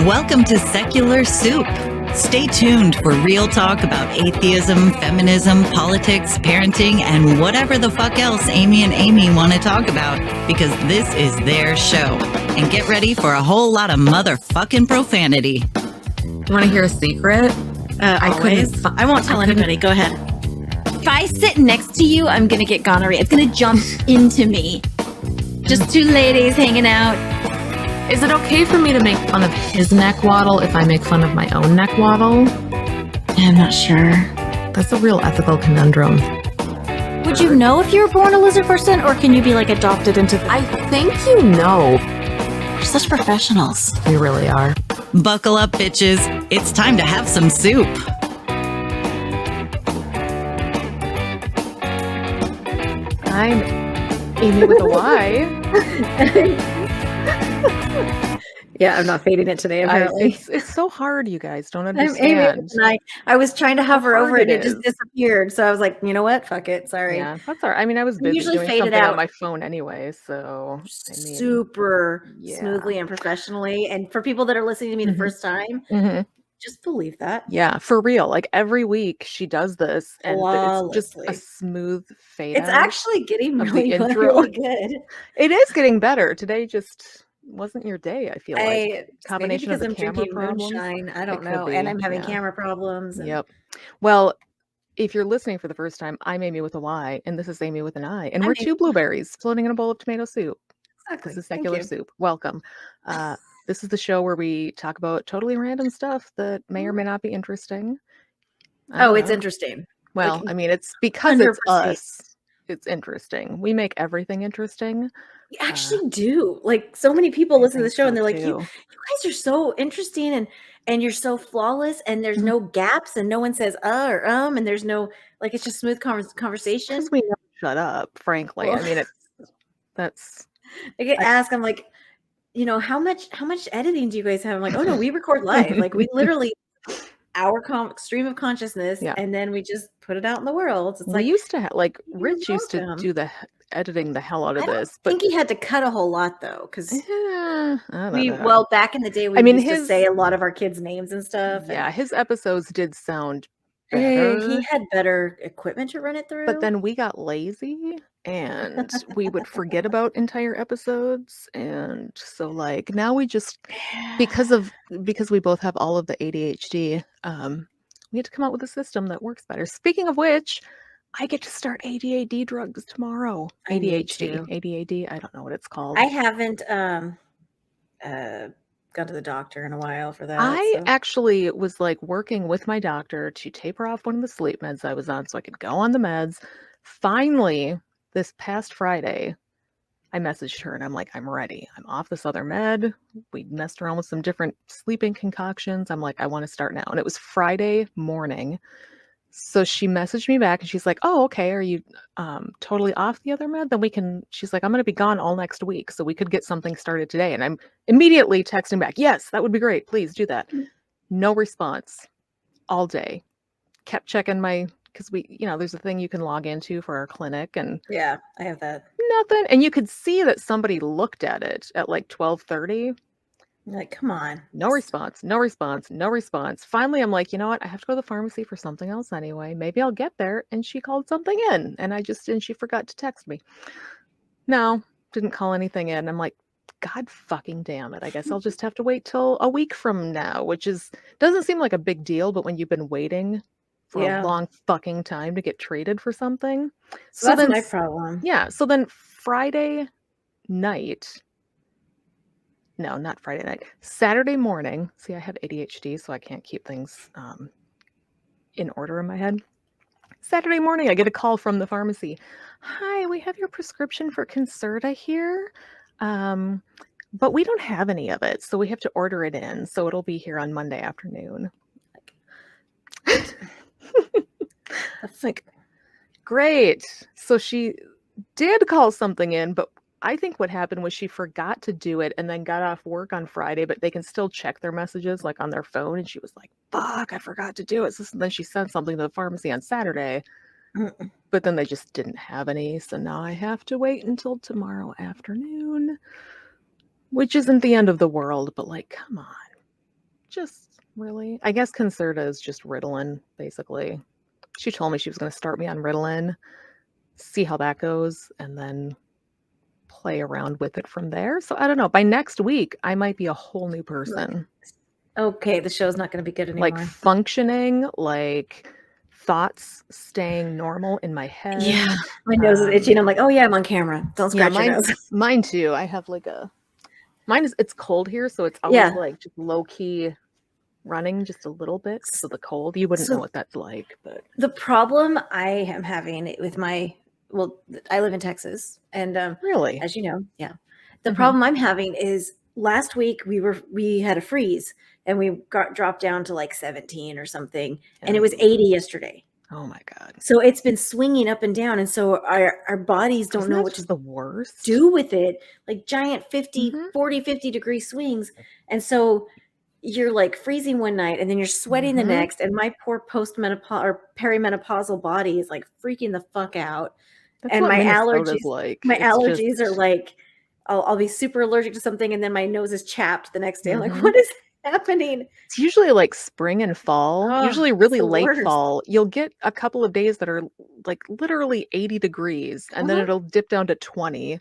Welcome to Secular Soup. Stay tuned for real talk about atheism, feminism, politics, parenting, and whatever the fuck else Amy and Amy want to talk about, because this is their show. And get ready for a whole lot of motherfucking profanity. Want to hear a secret? I won't tell anybody. Go ahead. If I sit next to you, I'm going to get gonorrhea. It's going to jump into me. Just two ladies hanging out. Is it okay for me to make fun of his neck waddle if I make fun of my own neck waddle? I'm not sure. That's a real ethical conundrum. Would you know if you were born a lizard person, or can you be like adopted into the... I think you know. We're such professionals. We really are. Buckle up, bitches. It's time to have some soup. I'm Amy with a Y. Yeah, I'm not fading it today, apparently. It's so hard, you guys don't I'm understand. Amy, I was trying to hover over it, and it just is. disappeared. So I was like, you know what? Fuck it. Sorry. Yeah, that's all right. I mean, I was busy usually doing fade it something on out. my phone anyway, so I mean, Super yeah. smoothly and professionally. And for people that are listening to me the first time, just believe that. Yeah, for real. Like every week she does this, and it's just a Flawlessly. smooth fade It's out actually getting of the really, intro. really good. It is getting better. Today just wasn't your day, I feel like. Maybe Combination because of the I'm camera drinking problems. moonshine. I don't It could know. be, And I'm having yeah. camera problems. And Yep. Well, if you're listening for the first time, I'm Amy with a Y, and this is Amy with an I, and we're two blueberries floating in a bowl of tomato soup. Exactly. This is Thank Secular you. Soup. Welcome. This is the show where we talk about totally random stuff that may or may not be interesting. I Oh, don't it's know. interesting. Well, Like, I mean, it's because it's 100%. us. It's interesting. We make everything interesting. We actually do. Like, so many people listen to the think show so, and they're like, you too. guys are so interesting and you're so flawless and there's Mhm. no gaps and no one says or and there's no, like, it's just smooth conversation. Because we never shut up, frankly. Well, I mean, that's I get asked, I'm like, you know, how much editing do you guys have? I'm like, oh no, we record live. Like, we literally our stream of consciousness, Yeah. and then we just put it out in the world. It's we like, used to have, like, you're Rich used to welcome. do the editing the hell out of I don't this, but think he had to cut a whole lot though, because I don't know. well, back in the day, we I mean, used to say a lot of our kids' names and stuff. Yeah, and his episodes did sound better. he had better equipment to run it through. But then we got lazy and we would forget about entire episodes. And so like now we just because we both have all of the ADHD, we had to come out with a system that works better. Speaking of which, I get to start ADHD drugs tomorrow. I need ADHD, I don't know what it's called. I haven't gone to the doctor in a while for that. I actually was like working with my doctor to taper off one of the sleep meds I was on so I could go on the meds. Finally, this past Friday, I messaged her and I'm like, I'm ready. I'm off this other med. We messed around with some different sleeping concoctions. I'm like, I want to start now. And it was Friday morning. So she messaged me back and she's like, oh, okay. Are you totally off the other med? Then she's like, I'm going to be gone all next week. So we could get something started today. And I'm immediately texting back, yes, that would be great. Please do that. No response all day. Kept checking because there's a thing you can log into for our clinic and yeah, I have that. nothing. And you could see that somebody looked at it at like 12:30. Like, come on. No response. Finally, I'm like, you know what? I have to go to the pharmacy for something else anyway. Maybe I'll get there. And she called something in and she forgot to text me. No, didn't call anything in. I'm like, God fucking damn it. I guess I'll just have to wait till a week from now, which doesn't seem like a big deal, but when you've been waiting for a long fucking time to get treated for something. So that's my problem. Yeah. So then Friday night. No, not Friday night. Saturday morning. See, I have ADHD, so I can't keep things in order in my head. Saturday morning, I get a call from the pharmacy. Hi, we have your prescription for Concerta here, but we don't have any of it, so we have to order it in. So it'll be here on Monday afternoon. That's like, great. So she did call something in, but I think what happened was she forgot to do it and then got off work on Friday, but they can still check their messages like on their phone. And she was like, fuck, I forgot to do it. So then she sent something to the pharmacy on Saturday, but then they just didn't have any. So now I have to wait until tomorrow afternoon, which isn't the end of the world, but like, come on. just really, I guess Concerta is just Ritalin, basically. She told me she was going to start me on Ritalin, see how that goes, and then play around with it from there. So I don't know. By next week, I might be a whole new person. Okay, the show's not going to be good Like anymore. functioning, like thoughts staying normal in my head. Yeah, my nose is itchy, and I'm like, oh yeah, I'm on camera. Don't scratch your nose. Mine too. I have like it's cold here, so it's always like just low key running just a little bit because of the cold. You wouldn't know what that's like, but the problem I am having with I live in Texas, and really, as you know, the problem I'm having is last week we had a freeze and we got dropped down to like 17 or something, and it was 80 yesterday. Oh my God. So it's been swinging up and down, and so our bodies don't know what to the worst do with it, like giant 40 50 degree swings. And so you're like freezing one night and then you're sweating the next, and my poor postmenopausal or perimenopausal body is like freaking the fuck out. That's and what my Minnesota's allergies are like I'll be super allergic to something, and then my nose is chapped the next day. I'm like, what is happening? It's usually like spring and fall, usually really late fall. You'll get a couple of days that are like literally 80 degrees, and then it'll dip down to 20.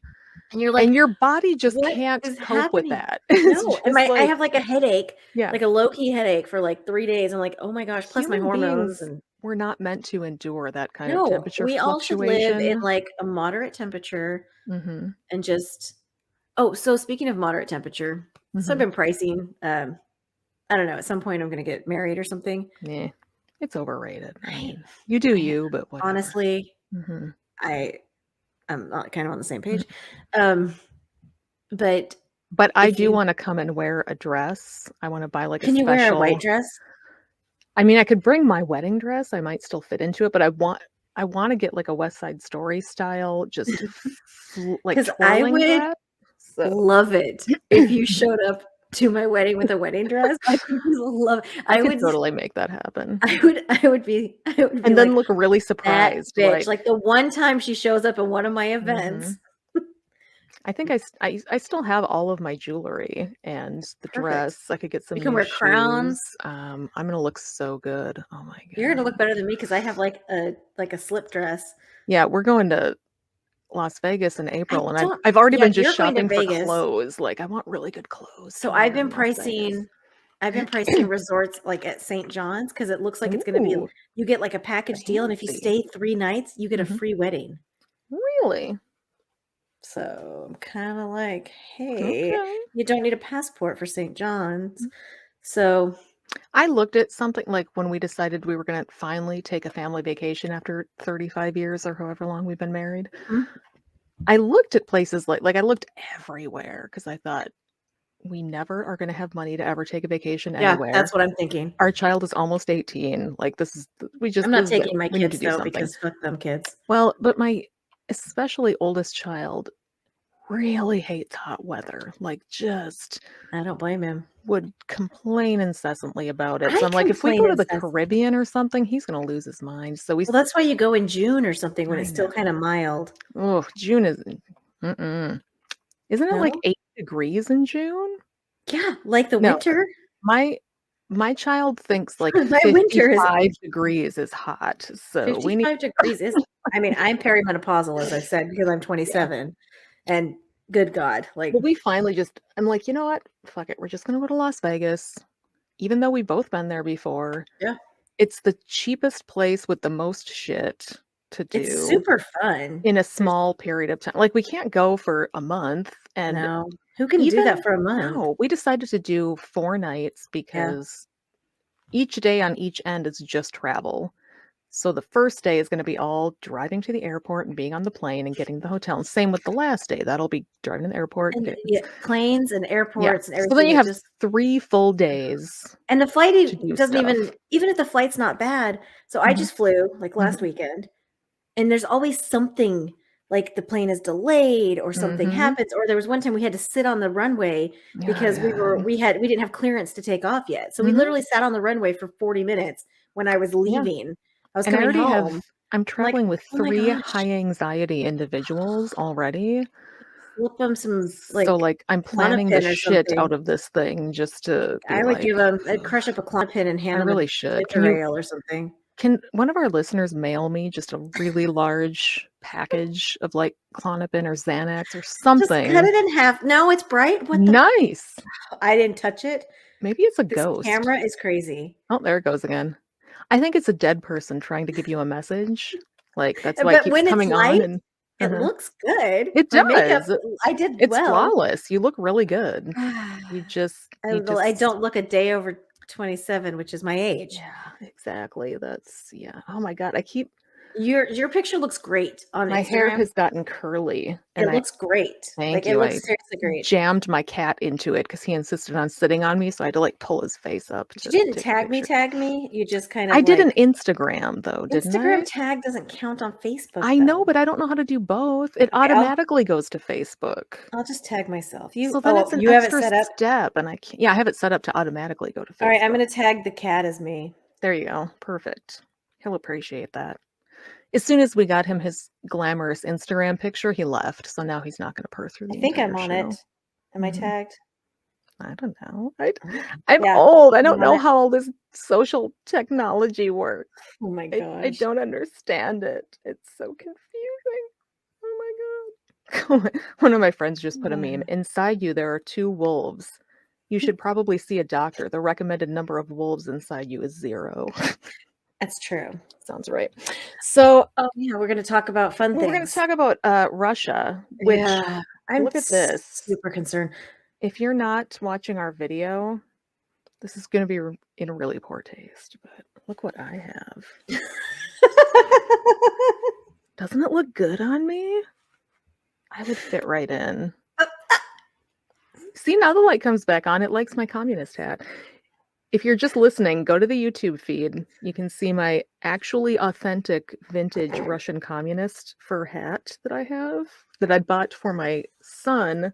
And you're like, and your body just can't cope with that. No, and I have like a headache, like a low-key headache for like 3 days. I'm like, oh my gosh, plus my hormones. And we're not meant to endure that kind of temperature we all should live in like a moderate temperature. And just, so speaking of moderate temperature, so I've been pricing, I don't know, at some point I'm going to get married or something. Yeah, it's overrated. I mean, you do you, but whatever. Honestly, I'm not kind of on the same page. But I do want to come and wear a dress. I want to buy like Can you wear a white dress? I mean, I could bring my wedding dress. I might still fit into it, but I want to get like a West Side Story style, just like I would love it if you showed up to my wedding with a wedding dress. I would love it. I would totally make that happen. I would be and then look really surprised. That bitch. Like the one time she shows up at one of my events. I think I still have all of my jewelry and the dress. I could get some. You can wear crowns. I'm gonna look so good. Oh my God. You're gonna look better than me because I have like a slip dress. Yeah, we're going to Las Vegas in April, and I've already been just shopping for clothes. Like I want really good clothes. So I've been pricing resorts like at St. John's because it looks like it's gonna be. You get like a package deal, and if you stay 3 nights, you get a free wedding. Really? So I'm kind of like, hey, you don't need a passport for St. John's. So I looked at something like when we decided we were going to finally take a family vacation after 35 years or however long we've been married. I looked at places like I looked everywhere because I thought we never are going to have money to ever take a vacation anywhere. Yeah, that's what I'm thinking. Our child is almost 18. Like this is, I'm not taking my kids though because fuck them kids. Well, but my especially oldest child really hates hot weather. Like just I don't blame him. Would complain incessantly about it. So I'm like, if we go to the Caribbean or something, he's gonna lose his mind. So that's why you go in June or something when it's still kind of mild. Oh, June is isn't it like 8 degrees in June? Yeah, like the winter. My child thinks like my winter is 5 degrees is hot. So 55 degrees is. I mean, I'm perimenopausal, as I said, because I'm 27, and good God, like we finally I'm like, you know what? Fuck it. We're just gonna go to Las Vegas, even though we've both been there before. Yeah, it's the cheapest place with the most shit to do. It's super fun in a small period of time. Like we can't go for a month, and no. Who can do that for a month? No, we decided to do 4 nights because each day on each end is just travel. So the first day is going to be all driving to the airport and being on the plane and getting the hotel. And same with the last day. That'll be driving to the airport. And planes and airports and everything. So then you have 3 full days. And the flight doesn't even if the flight's not bad. So I just flew like last weekend. And there's always something like the plane is delayed or something happens. Or there was one time we had to sit on the runway because we didn't have clearance to take off yet. So we literally sat on the runway for 40 minutes when I was leaving. I was coming home. I'm traveling with 3 high anxiety individuals already. Slip him some So like I'm planning the Klonopin or shit something. out of this thing just to be I would like, give him. I'd "Ugh, crush up a Klonopin and hand I him really a should. ginger ale or something. Can one of our listeners mail me just a really large package of like Klonopin or Xanax or Just something? cut it in half. No, it's bright. What the? Nice. I didn't touch it. Maybe it's a This ghost. camera is crazy. Oh, there it goes again. I think it's a dead person trying to give you a message. Like that's why it But keeps when it's coming on light, and it looks good. it My makeup, does. I did It's well. flawless. You look really good. You just I don't look a day over 27, which is my age. Yeah, exactly. That's Oh my God. I keep Your picture looks great on my Instagram. hair has gotten curly It looks great. Thank It you. looks I seriously great. jammed my cat into it because he insisted on sitting on me, so I had to like pull his face up You to didn't take a picture. tag me. You just kind of I did an like Instagram though, didn't Instagram I? tag doesn't count on Facebook. I know, but I don't know how to do both. It automatically goes to Facebook. I'll just tag myself. So then it's an You have it extra set up? step, and I can't. Yeah, I have it set up to automatically go to Facebook. All right, I'm going to tag the cat as me. There you go. Perfect. He'll appreciate that. As soon as we got him his glamorous Instagram picture, he left. So now he's not going to purr through the I think I'm entire on show. it. Am I tagged? I don't know. I'm Yeah, old. I don't I'm know on it. how all this social technology works. Oh my I gosh. don't understand it. It's so confusing. Oh my God. One of my friends just put a meme. Inside you, there are 2 wolves. You should probably see a doctor. The recommended number of wolves inside you is 0. That's true. Sounds right. So, Yeah, we're going to talk about fun things. we're going to talk about Russia, which I'm look at this. Super concerned. If you're not watching our video, this is going to be in really poor taste, but look what I have. Doesn't it look good on me? I would fit right in. See, now the light comes back on. It likes my communist hat. If you're just listening, go to the YouTube feed. You can see my actually authentic vintage Russian communist fur hat that I have, that I bought for my son,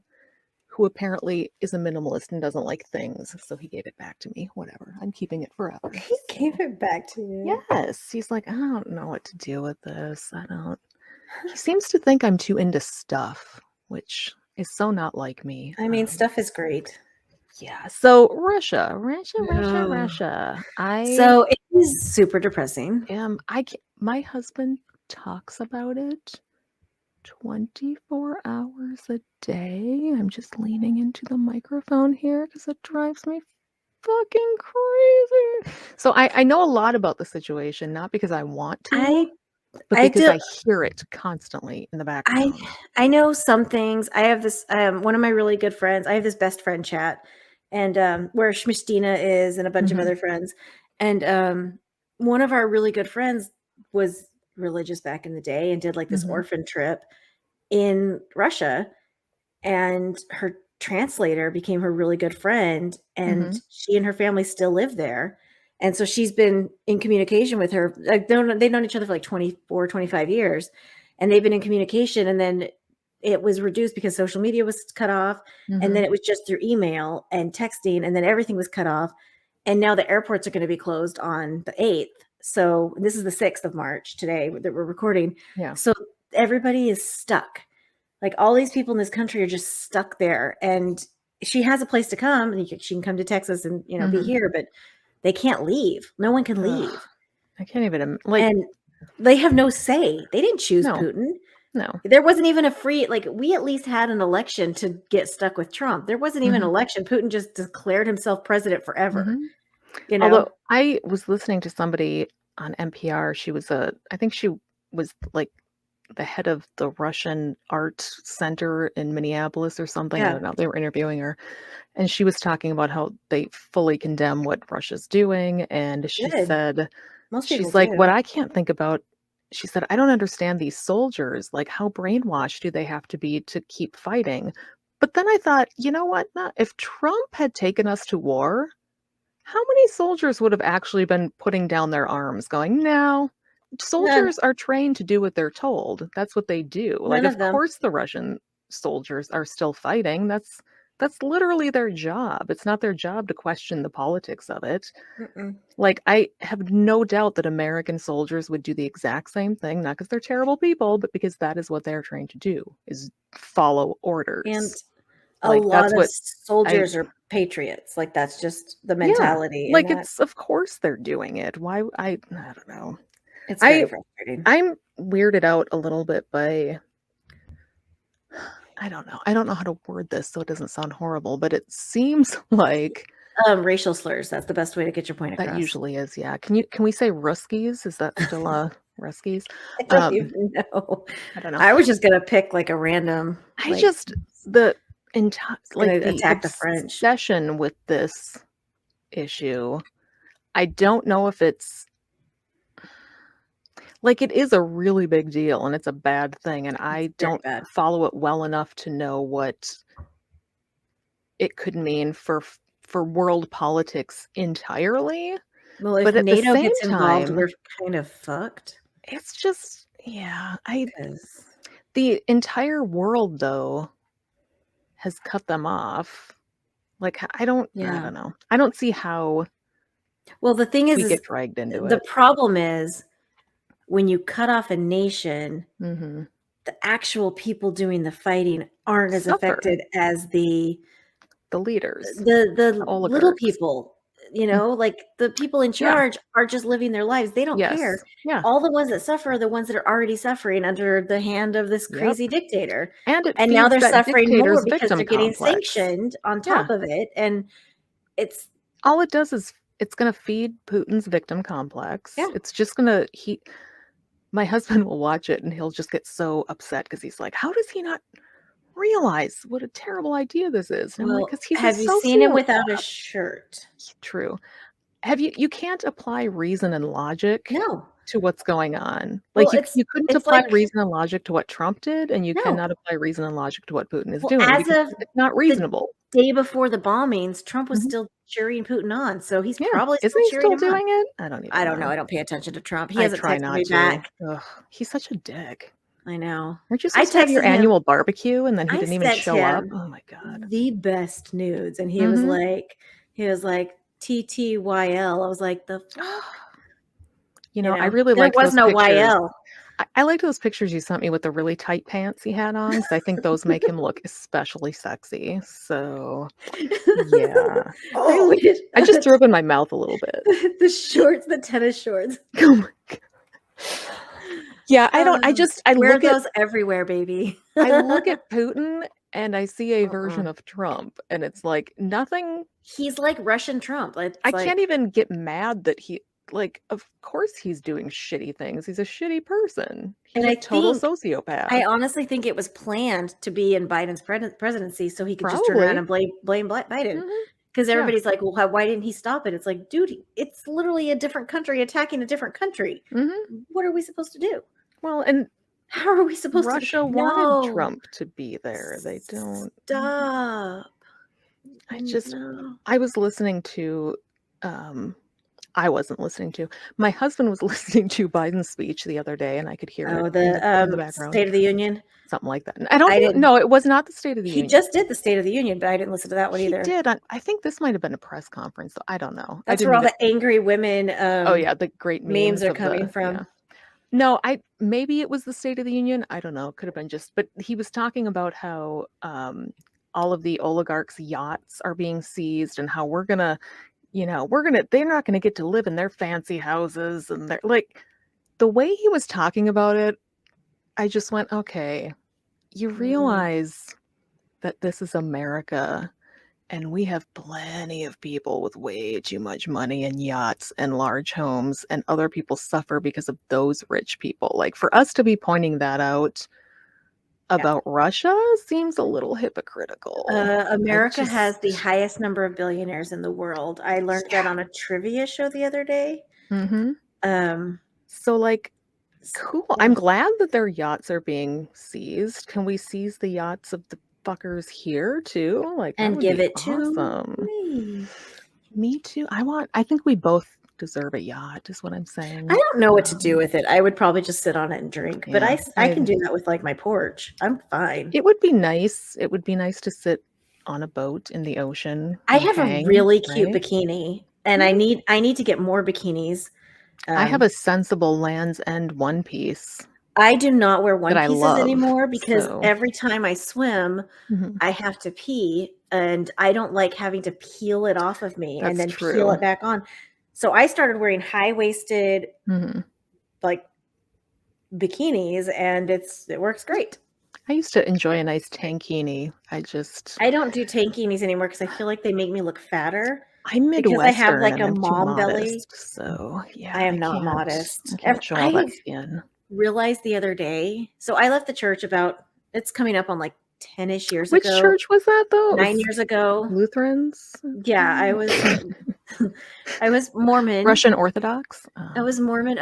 who apparently is a minimalist and doesn't like things. So he gave it back to me. Whatever. I'm keeping it forever. He gave it back to you. Yes. He's like, I don't know what to do with this. He seems to think I'm too into stuff, which is so not like me. I mean, stuff is great. Yeah. So Russia. So it is super depressing. My husband talks about it 24 hours a day. I'm just leaning into the microphone here because it drives me fucking crazy. So I know a lot about the situation, not because I want to, but because I hear it constantly in the background. I know some things. I have this one of my really good friends. I have this best friend chat, and where Schmistina is, and a bunch of other friends. And one of our really good friends was religious back in the day and did like this orphan trip in Russia, and her translator became her really good friend, and she and her family still live there. And so she's been in communication with her. Like they've known each other for like 24, 25 years, and they've been in communication. And then it was reduced because social media was cut off. And then it was just through email and texting, and then everything was cut off. And now the airports are going to be closed on the 8th. So this is the 6th of March today that we're recording. Yeah. So everybody is stuck. Like all these people in this country are just stuck there. And she has a place to come, and she can come to Texas and, be here, but they can't leave. No one can leave. I can't even and they have no say. They didn't choose Putin. No. There wasn't even a free, we at least had an election to get stuck with Trump. There wasn't even an election. Putin just declared himself president forever. Although I was listening to somebody on NPR. I think she was like the head of the Russian art center in Minneapolis or something. I don't know. They were interviewing her, and she was talking about how they fully condemn what Russia's doing. And she said, she's like, what I can't think about, she said, I don't understand these soldiers. Like, how brainwashed do they have to be to keep fighting? But then I thought, you know what? If Trump had taken us to war, how many soldiers would have actually been putting down their arms going, no? Soldiers are trained to do what they're told. That's what they do. Like, of course the Russian soldiers are still fighting. That's That's literally their job. It's not their job to question the politics of it. Mm-mm. Like, I have no doubt that American soldiers would do the exact same thing, not because they're terrible people, but because that is what they're trained to do, is follow orders. And a Like, lot that's of what soldiers are patriots. Like, that's just the yeah, mentality. like, And it's, of course they're doing it. Why, I don't know. it's very I frustrating. I'm weirded out a little bit by, I don't know. I don't know how to word this so it doesn't sound horrible, but it seems like Racial slurs. That's the best way to get your point across. that usually is, yeah. Can we say Ruskies? Is that still Ruskies? I don't even know. I don't know. I was just gonna pick like a random. I like, just the entire like the attack the French. obsession with this issue. I don't know if it's like, it is a really big deal and it's a bad thing, and I don't bad. follow it well enough to know what it could mean for world politics entirely. Well, if But at the NATO same gets involved, time, we're kind of fucked. it's just, yeah, 'Cause the entire world though has cut them off. Like, I don't know. I don't see how well, the thing we is get dragged into the it. problem is when you cut off a nation, Mm-hmm. the actual people doing the fighting aren't as Suffer. affected as the leaders, the little oligarchs. people. You know, like the people in charge are just living their lives. They don't care. Yeah. All the ones that suffer are the ones that are already suffering under the hand of this crazy dictator. And now they're suffering more because victim they're getting complex. sanctioned on top of it. And it's all it does is it's going to feed Putin's victim complex. Yeah. It's just going to my husband will watch it and he'll just get so upset because he's like, how does he not realize what a terrible idea this is? And I'm like, 'cause he's have you seen him without a shirt? True. You can't apply reason and logic to what's going on. Like, you couldn't apply reason and logic to what Trump did, and you cannot apply reason and logic to what Putin is doing. As of it's not reasonable. The day before the bombings, Trump was still cheering Putin on, so he's probably isn't he cheering still him doing on. it? I don't know. I don't pay attention to Trump. He I hasn't try texted not me to. back. Ugh, he's such a dick. I know. Aren't you supposed to have your annual barbecue and then he didn't even sent show up? him Oh my god. the best nudes, and he was like TTYL. I was like, the fuck? You know, I really like there was no YL. I liked those pictures you sent me with the really tight pants he had on, because I think those make him look especially sexy. So, yeah. I just threw up in my mouth a little bit. The shorts, the tennis shorts. Oh my god. Yeah, I wear look those everywhere, baby. I look at Putin and I see a version of Trump, and it's like nothing. He's like Russian Trump. I can't even get mad that like, of course he's doing shitty things. He's a shitty person. He's a total sociopath. I honestly think it was planned to be in Biden's presidency so he could just turn around and blame Biden. Because everybody's like, well, why didn't he stop it? It's like, dude, it's literally a different country attacking a different country. What are we supposed to do? Well, and how are we supposed Russia wanted Trump to be there. They don't. Stop. I was listening to I wasn't listening to. My husband was listening to Biden's speech the other day, and I could hear it in the background. State of the Union? Something like that. I didn't know. It was not the State of the Union. He just did the State of the Union, but I didn't listen to that one either. He did. I think this might have been a press conference, so I don't know. That's where all the angry women the great memes are coming from. Yeah. No, maybe it was the State of the Union. I don't know. It could have been but he was talking about how all of the oligarchs' yachts are being seized and how they're not gonna get to live in their fancy houses, and they're like, the way he was talking about it, I just went, okay, you realize that this is America and we have plenty of people with way too much money and yachts and large homes, and other people suffer because of those rich people. Like, for us to be pointing that out about Russia seems a little hypocritical. America has the highest number of billionaires in the world. I learned that on a trivia show the other day. So, like, cool. I'm glad that their yachts are being seized. Can we seize the yachts of the fuckers here too? Like, and give it to me too. I think we both deserve a yacht, is what I'm saying. I don't know what to do with it. I would probably just sit on it and drink, but I can do that with like my porch. I'm fine. It would be nice. It would be nice to sit on a boat in the ocean. I and have hang, a really cute right? bikini, and I need to get more bikinis. I have a sensible Land's End one piece I do not wear one that I pieces love. anymore because So every time I swim, Mhm. I have to pee, and I don't like having to peel it off of me and That's then peel true. it back on. So I started wearing high-waisted Mhm. like bikinis, and it works great. I used to enjoy a nice tankini. I don't do tankinis anymore because I feel like they make me look fatter I'm because I have Midwestern like and a I'm too mom belly. modest. So yeah, I am not I modest. can't show all I that skin. realized the other day. So I left the church it's coming up on like 10-ish years Which ago. church was that though? It 9 was years ago. Lutherans? Yeah, I was Mormon. Russian Orthodox? I was Mormon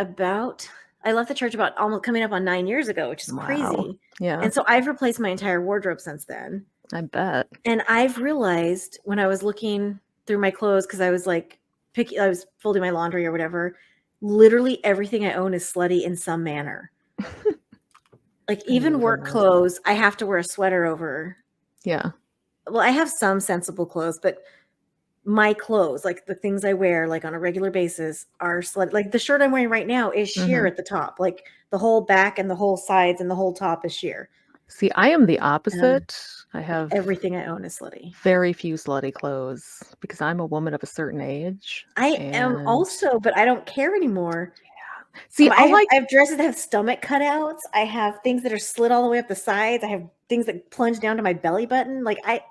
I left the church about almost coming up on 9 years ago, which is Wow. crazy. Yeah, And so I've replaced my entire wardrobe since then. I bet. And I've realized when I was looking through my clothes, because I was like I was folding my laundry or whatever, literally everything I own is slutty in some manner. Like even work clothes, I have to wear a sweater over. Yeah. Well, I have some sensible clothes, but my clothes, like the things I wear like on a regular basis, are slutty. Like the shirt I'm wearing right now is sheer at the top. Like the whole back and the whole sides and the whole top is sheer. See, I am the opposite. I have Everything I own is slutty. very few slutty clothes because I'm a woman of a certain age. I am also, but I don't care anymore. See, I have dresses that have stomach cutouts. I have things that are slit all the way up the sides. I have things that plunge down to my belly button. Like I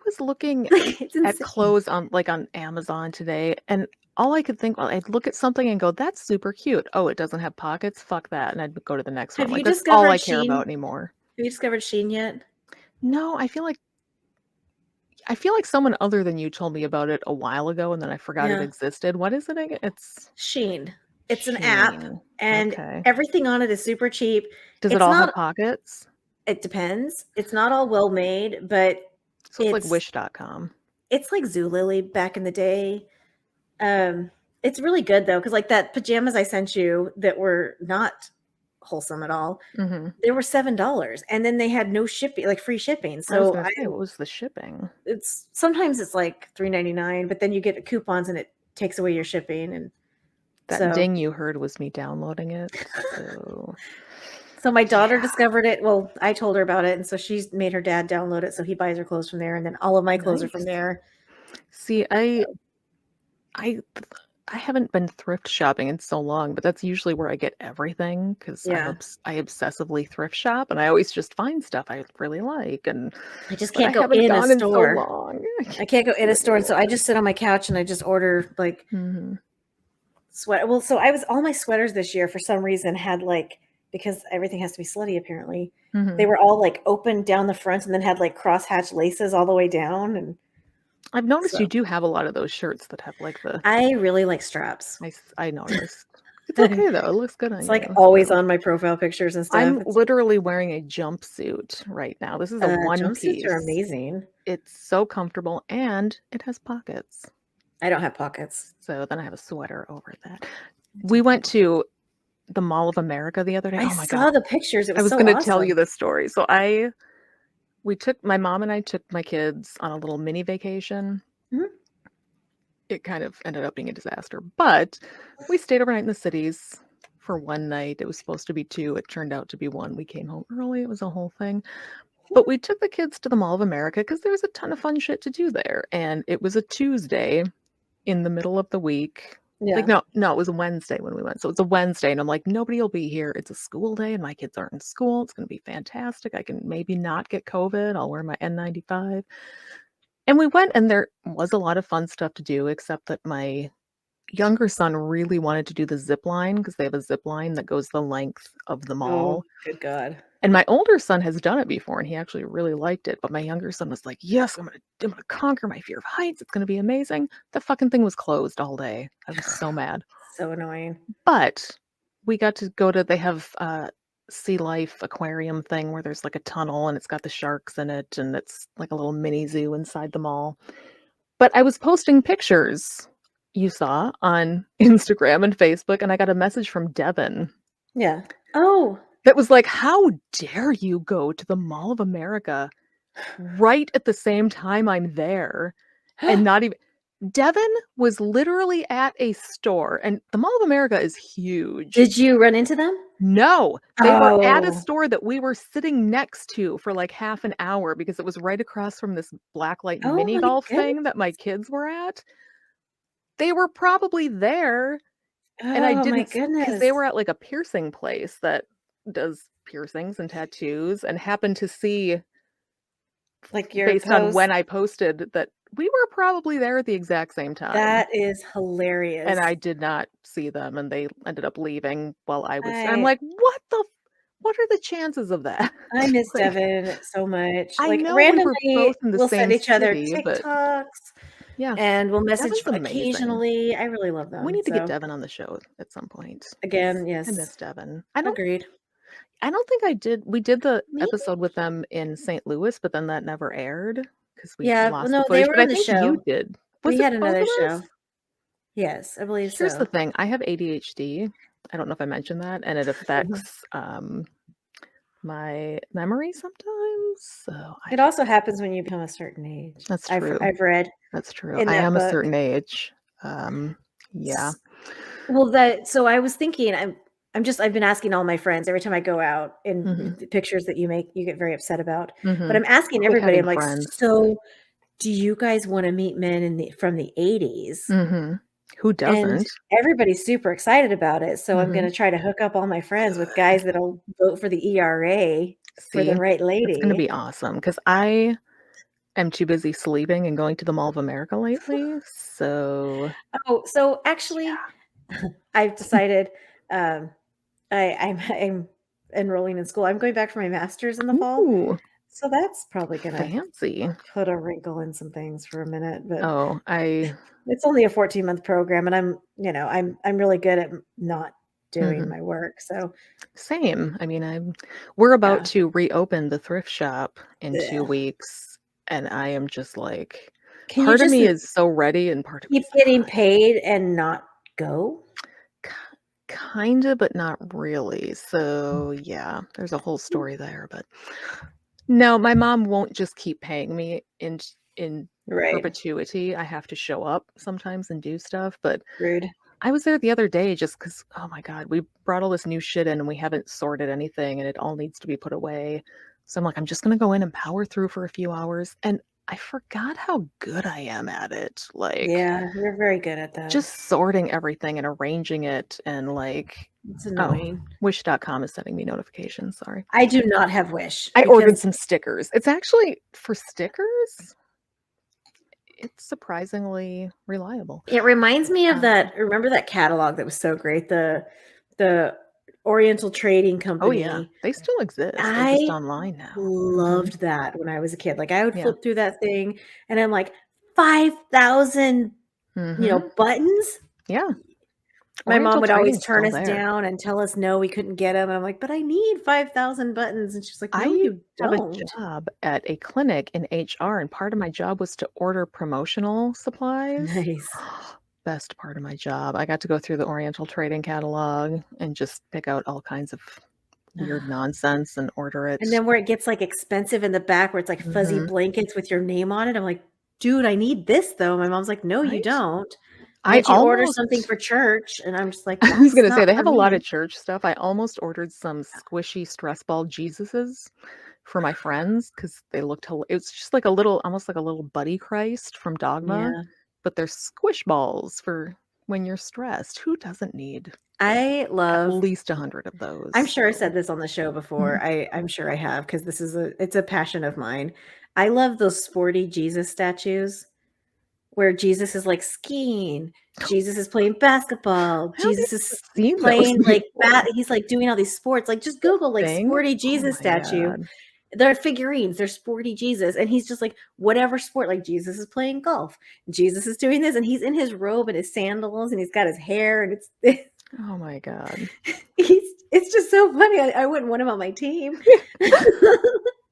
was looking it's at insane. clothes on Amazon today, and all I could think, well, I'd look at something and go, "That's super cute." Oh, it doesn't have pockets. Fuck that, and I'd go to the next Have one. you Like that's all discovered I care Shein? about anymore. Have you discovered Shein yet? No, I feel like someone other than you told me about it a while ago, and then I forgot it Yeah. existed. What is it again? It's Shein. It's an app, Shein. and Okay. everything on it is super cheap. Does it It's all have not. pockets? It depends. It's not all well made, but So it's like Wish.com. it's like Zulily back in the day. It's really good though, because like that pajamas I sent you that were not wholesome at all, Mm-hmm. they were $7, and then they had no shipping, like free shipping. I was So gonna say, what was the shipping? it's sometimes it's like $3.99, but then you get coupons and it takes away your shipping. And That ding you heard was me downloading it. So my daughter discovered it. Well, I told her about it, and so she's made her dad download it. So he buys her clothes from there, and then all of my clothes are from there. See, I haven't been thrift shopping in so long, but that's usually where I get everything because I obsessively thrift shop, and I always just find stuff I really like. And I just can't go in a store. So long. I can't go in a store, and so I just sit on my couch and I just order like sweat. Well, so all my sweaters this year for some reason had like, because everything has to be slutty apparently. They were all like open down the front and then had like crosshatch laces all the way down. And I've noticed you do have a lot of those shirts that have like the. I really like straps. I noticed. It's okay though. It looks good on you. It's like always on my profile pictures and stuff. I'm literally wearing a jumpsuit right now. This is a one piece. Jumpsuits are amazing. It's so comfortable and it has pockets. I don't have pockets. So then I have a sweater over that. We went to the Mall of America the other day. I saw the pictures. It was I was so going to awesome. tell you this story. So my mom and I took my kids on a little mini vacation. It kind of ended up being a disaster, but we stayed overnight in the cities for one night. It was supposed to be 2. It turned out to be 1. We came home early. It was a whole thing. But we took the kids to the Mall of America because there was a ton of fun shit to do there. And it was a Tuesday in the middle of the week. Yeah. Like, no, it was a Wednesday when we went. So it's a Wednesday, and I'm like, nobody will be here. It's a school day, and my kids aren't in school. It's going to be fantastic. I can maybe not get COVID. I'll wear my N95. And we went, and there was a lot of fun stuff to do, except that my younger son really wanted to do the zip line because they have a zip line that goes the length of the mall. Oh, good God. And my older son has done it before, and he actually really liked it. But my younger son was like, yes, I'm gonna conquer my fear of heights. It's going to be amazing. The fucking thing was closed all day. I was so mad. So annoying. But we got to go to, they have sea life aquarium thing where there's like a tunnel and it's got the sharks in it, and it's like a little mini zoo inside the mall. But I was posting pictures you saw on Instagram and Facebook, and I got a message from Devin. Yeah. Oh. That was like, how dare you go to the Mall of America right at the same time I'm there, and not even Devin was literally at a store, and the Mall of America is huge. Did you run into them? No, they were at a Oh. store that we were sitting next to for like half an hour because it was right across from this blacklight Oh mini my golf goodness. thing that my kids were at. They were probably there, and I Oh my didn't because they goodness. were at like a piercing place that does piercings and tattoos, and happened to see, Like your based on post? when I posted, that we were probably there at the exact same time. That is hilarious. And I did not see them, and they ended up leaving while I was. I'm I like, what are the chances of that? I miss Like, Devin so much. I Like, know we were randomly, both in the we'll same send each other city, but TikToks, yeah, and we'll message Devin's amazing. occasionally. I really love We them. need to get So, Devin on the show at some point. again, I yes. miss Devin. Agreed. I don't think I did. We did the Maybe. episode with them in St. Louis, but then that never aired because we Yeah, well, lost the no, they footage. were But I on the think you show. did. Was We it had both another of show. us? Yes, I believe Here's the so. thing. I have ADHD. I don't know if I mentioned that, and it affects my memory sometimes. So It also happens when you become a certain age. That's true. I've read That's true. in I that am a book. certain age. Yeah. Well, so I was thinking, I've been asking all my friends every time I go out in the pictures that you make, you get very upset about. But I'm asking Quit everybody, having I'm like, friends. so do you guys want to meet men from the 80s? Who And doesn't? everybody's super excited about it. So I'm going Mhm. to try to hook up all my friends with guys that'll vote for the ERA for the See, right it's gonna lady. be awesome because I am too busy sleeping and going to the Mall of America lately. So Oh, so actually, I've decided I'm enrolling in school. I'm going back for my master's in the fall. ooh, So that's probably gonna fancy. put a wrinkle in some things for a minute, but Oh, it's only a 14-month program, and I'm really good at not doing my work. So same. I mean, we're about yeah. to reopen the thrift shop in 2 Ugh. weeks, and I am just like, Can you part of just me is so ready, and part of me keep is getting not. paid and not go? Kinda, but not really. So, yeah, there's a whole story there, but no, my mom won't just keep paying me in Right. perpetuity. I have to show up sometimes and do stuff, but Rude. I was there the other day just because, oh my god, we brought all this new shit in and we haven't sorted anything and it all needs to be put away. So I'm like, I'm just gonna go in and power through for a few hours, and I forgot how good I am at it. Like, Yeah, you're very good at that. just sorting everything and arranging it and like, It's oh, annoying. Wish.com is sending me notifications. Sorry. I do not have Wish I ordered because some stickers. It's actually for stickers. It's surprisingly reliable. it reminds me of that. Remember that catalog that was so great? The Oriental Trading Oh Company. yeah, they still exist. They're just online now. Loved that when I was a kid. Like I would Yeah. flip through that thing and I'm like 5,000, buttons. Yeah. My mom Oriental would always Trading's turn still us there. down and tell us no, we couldn't get them. And I'm like, but I need 5,000 buttons. And she's like, no, I you have a don't. job at a clinic in HR, and part of my job was to order promotional supplies. Nice. Best part of my job. I got to go through the Oriental Trading catalog and just pick out all kinds of weird nonsense and order it. And then where it gets like expensive in the back, where it's like fuzzy blankets with your name on it. I'm like, dude, I need this though. My mom's like, no, you Right? don't. And I then she orders almost something for church, and I'm just like, I was that's gonna say not they for have a lot me. of church stuff. I almost ordered some squishy stress ball Jesuses for my friends because they looked it's just like almost like a little buddy Christ from Dogma, Yeah. but they're squish balls for when you're stressed. Who doesn't need I at love least 100 of those? I'm sure I So said this on the show before. I'm sure I have because this is it's a passion of mine. I love those sporty Jesus statues where Jesus is like skiing, Jesus is playing basketball, I don't think Jesus is I've seen those playing like before. he's like doing all these sports. Like just Google like Thing? sporty Oh Jesus my statue. god. They're figurines, they're sporty Jesus, and he's just like whatever sport. Like Jesus is playing golf, Jesus is doing this, and he's in his robe and his sandals, and he's got his hair, and it's Oh my god. it's just so funny. I wouldn't want him on my team.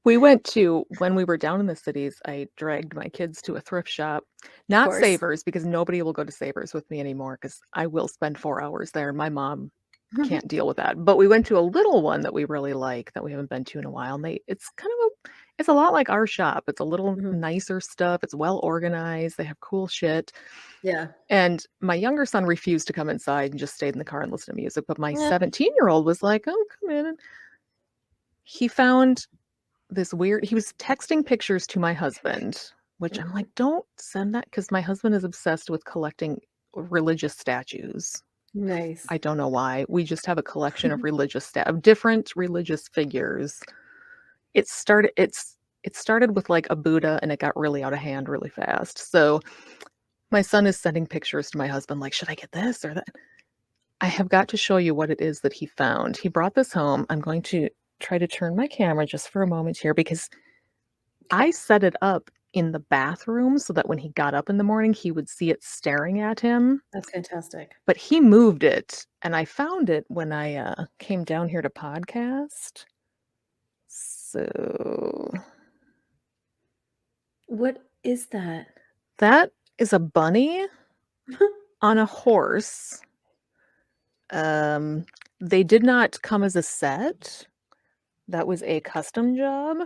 When we were down in the cities, I dragged my kids to a thrift shop. Not course. Savers, because nobody will go to Savers with me anymore because I will spend 4 hours there. My mom can't deal with that. But we went to a little one that we really like that we haven't been to in a while. And it's kind of It's a lot like our shop. It's a little Mhm. nicer stuff. It's well organized. They have cool shit. Yeah. And my younger son refused to come inside and just stayed in the car and listen to music. But my Yeah. 17-year-old was like, oh, come in. He found this weird, he was texting pictures to my husband, which I'm like, don't send that, because my husband is obsessed with collecting religious statues. Nice. I don't know why. We just have a collection of of different religious figures. It started with like a Buddha, and it got really out of hand really fast. So my son is sending pictures to my husband like, should I get this or that? I have got to show you what it is that he found. He brought this home. I'm going to try to turn my camera just for a moment here, because I set it up in the bathroom so that when he got up in the morning, he would see it staring at him. That's fantastic. But he moved it, and I found it when I came down here to podcast. So What is that? that is a bunny on a horse. They did not come as a set. That was a custom job.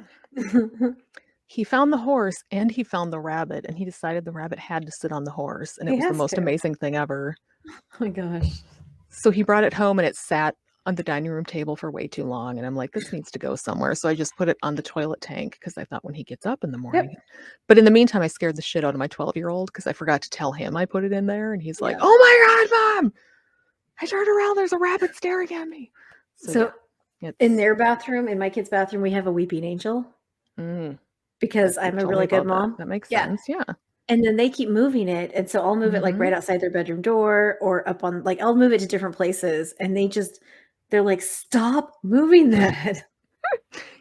He found the horse and he found the rabbit, and he decided the rabbit had to sit on the horse, and it He was the has most to. amazing thing ever. Oh my gosh. So he brought it home, and it sat on the dining room table for way too long, and I'm like, this needs to go somewhere. So I just put it on the toilet tank, because I thought when he gets up in the morning. But in the meantime, I scared the shit out of my 12-year-old, because I forgot to tell him I put it in there, and he's like, Yeah. oh my God, Mom! I turned around, there's a rabbit staring at me. So yeah, in their bathroom, in my kid's bathroom, we have a weeping angel because I'm a really good mom. That makes sense. Yeah. And then they keep moving it. And so I'll move it like right outside their bedroom door or up on, like, I'll move it to different places. And they're like, stop moving that.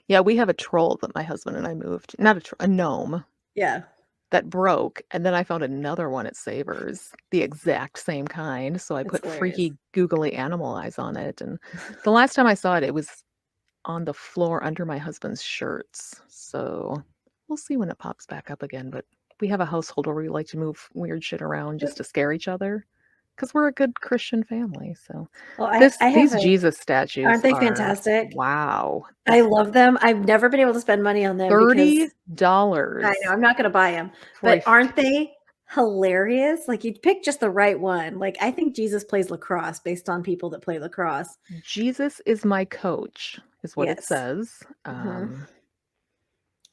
Yeah, we have a troll that my husband and I moved. Not a gnome. Yeah. That broke. And then I found another one at Savers, the exact same kind. So I That's put freaky googly animal eyes on it. And the last time I saw it, it was on the floor under my husband's shirts. So we'll see when it pops back up again. But we have a household where we like to move weird shit around just to scare each other, because we're a good Christian family. So these Jesus statues, aren't they fantastic? Wow. I love them. I've never been able to spend money on them. $30. I know, I'm not going to buy them. But aren't they hilarious? Like, you'd pick just the right one. Like, I think Jesus plays lacrosse based on people that play lacrosse. Jesus is my coach, is what it says.